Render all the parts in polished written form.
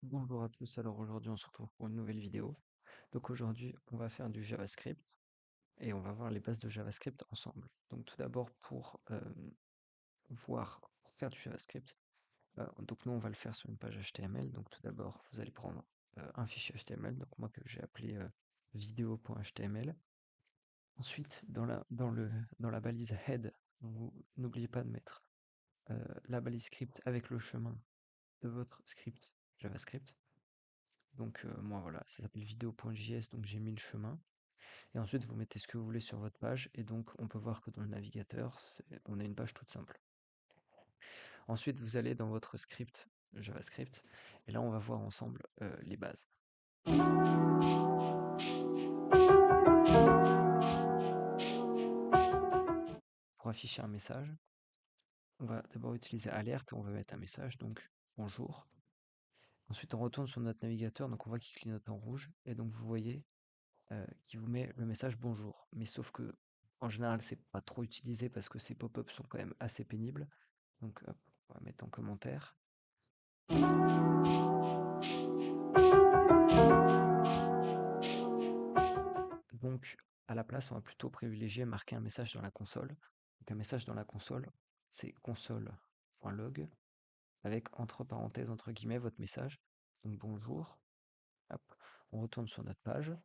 Bonjour à tous, alors aujourd'hui on se retrouve pour une nouvelle vidéo. Donc aujourd'hui on va faire du JavaScript et on va voir les bases de JavaScript ensemble. Donc tout d'abord pour faire du JavaScript, donc nous on va le faire sur une page HTML. Donc tout d'abord vous allez prendre un fichier HTML, donc moi que j'ai appelé vidéo.html. Ensuite dans la balise head, vous n'oubliez pas de mettre la balise script avec le chemin de votre script JavaScript. Donc moi voilà, ça s'appelle vidéo.js, donc j'ai mis le chemin. Et ensuite vous mettez ce que vous voulez sur votre page. Et donc on peut voir que dans le navigateur, on a une page toute simple. Ensuite vous allez dans votre script JavaScript. Et là on va voir ensemble les bases. Pour afficher un message, on va d'abord utiliser alerte et on va mettre un message, donc bonjour. Ensuite on retourne sur notre navigateur, donc on voit qu'il clignote en rouge. Et donc vous voyez qui vous met le message bonjour. Mais sauf que en général, c'est pas trop utilisé parce que ces pop-ups sont quand même assez pénibles. Donc hop, on va mettre en commentaire. Donc à la place, on va plutôt privilégier marquer un message dans la console. Donc un message dans la console, c'est console.log avec entre parenthèses, entre guillemets, votre message. Donc bonjour. Hop, on retourne sur notre page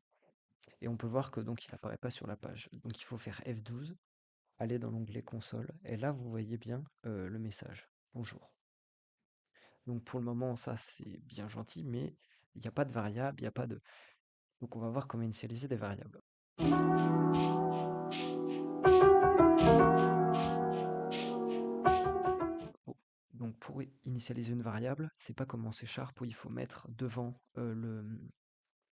et on peut voir que donc il apparaît pas sur la page. Donc il faut faire F12, aller dans l'onglet console et là vous voyez bien le message bonjour. Donc pour le moment ça c'est bien gentil, mais il n'y a pas de variable, il n'y a pas de. Donc on va voir comment initialiser des variables. Bon, donc pour initialiser une variable, c'est pas comme en C# où il faut mettre devant le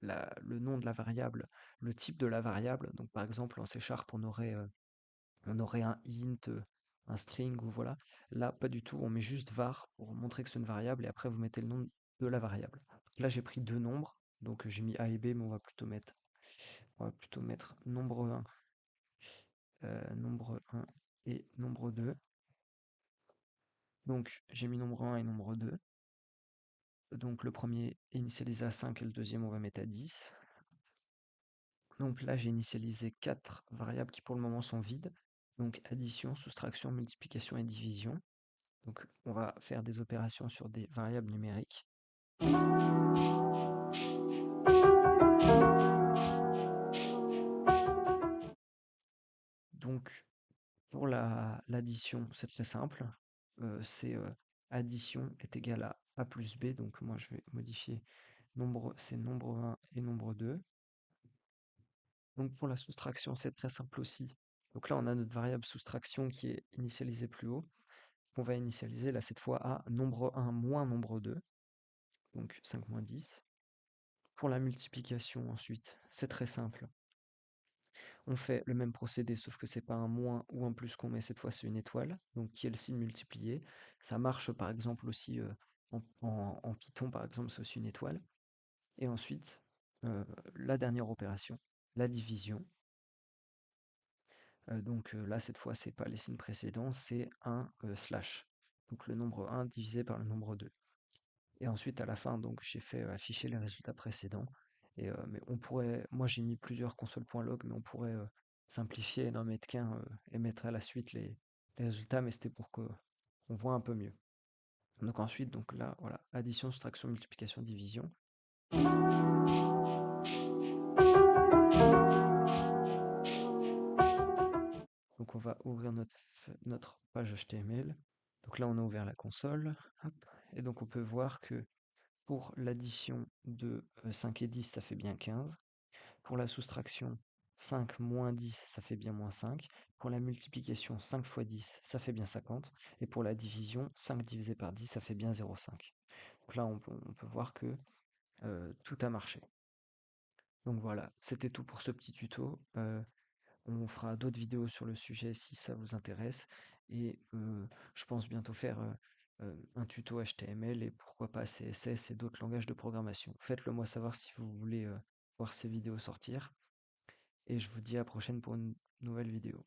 nom de la variable, le type de la variable. Donc par exemple en C# on aurait un int, un string ou voilà. Là, pas du tout, on met juste var pour montrer que c'est une variable et après vous mettez le nom de la variable. Donc là, j'ai pris deux nombres, donc j'ai mis A et B, mais on va plutôt mettre nombre 1 et nombre 2. Donc j'ai mis nombre 1 et nombre 2. Donc le premier est initialisé à 5 et le deuxième on va mettre à 10. Donc là j'ai initialisé 4 variables qui pour le moment sont vides. Donc addition, soustraction, multiplication et division. Donc on va faire des opérations sur des variables numériques. Donc pour l'addition, c'est très simple. C'est addition est égal à A plus B. Donc moi je vais modifier c'est nombre 1 et nombre 2. Donc pour la soustraction, c'est très simple aussi. Donc là, on a notre variable soustraction qui est initialisée plus haut. On va initialiser là cette fois à nombre 1 moins nombre 2. Donc 5 moins 10. Pour la multiplication ensuite, c'est très simple. On fait le même procédé, sauf que c'est pas un moins ou un plus qu'on met, cette fois c'est une étoile, donc qui est le signe multiplié. Ça marche par exemple aussi en Python, par exemple, c'est aussi une étoile. Et ensuite, la dernière opération, la division. Donc là, cette fois, c'est pas les signes précédents, c'est un slash. Donc le nombre 1 divisé par le nombre 2. Et ensuite, à la fin, donc j'ai fait afficher les résultats précédents. Mais on pourrait, moi j'ai mis plusieurs console.log, mais on pourrait simplifier et n'en mettre qu'un et mettre à la suite les résultats, mais c'était pour qu'on voit un peu mieux. Donc ensuite, donc là, voilà, addition, soustraction, multiplication, division. Donc on va ouvrir notre page HTML. Donc là, on a ouvert la console. Hop. Et donc on peut voir que pour l'addition de 5 et 10, ça fait bien 15. Pour la soustraction, 5 moins 10, ça fait bien moins 5. Pour la multiplication, 5 fois 10, ça fait bien 50. Et pour la division, 5 divisé par 10, ça fait bien 0,5. Donc là, on peut voir que tout a marché. Donc voilà, c'était tout pour ce petit tuto. On fera d'autres vidéos sur le sujet si ça vous intéresse. Et je pense bientôt faire un tuto HTML et pourquoi pas CSS et d'autres langages de programmation. Faites-le moi savoir si vous voulez voir ces vidéos sortir. Et je vous dis à la prochaine pour une nouvelle vidéo.